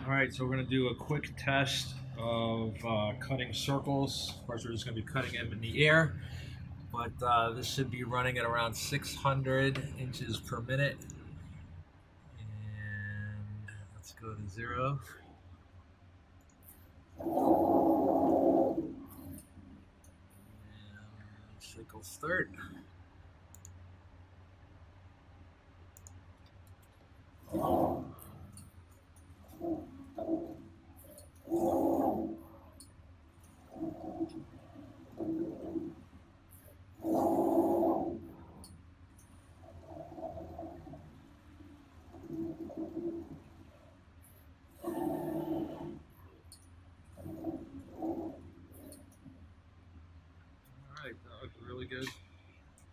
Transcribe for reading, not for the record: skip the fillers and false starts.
Alright, so we're going to do a quick test of cutting circles. Of course, we're just going to be cutting them in the air, but this should be running at around 600 inches per minute. And let's go to 0. And cycle start.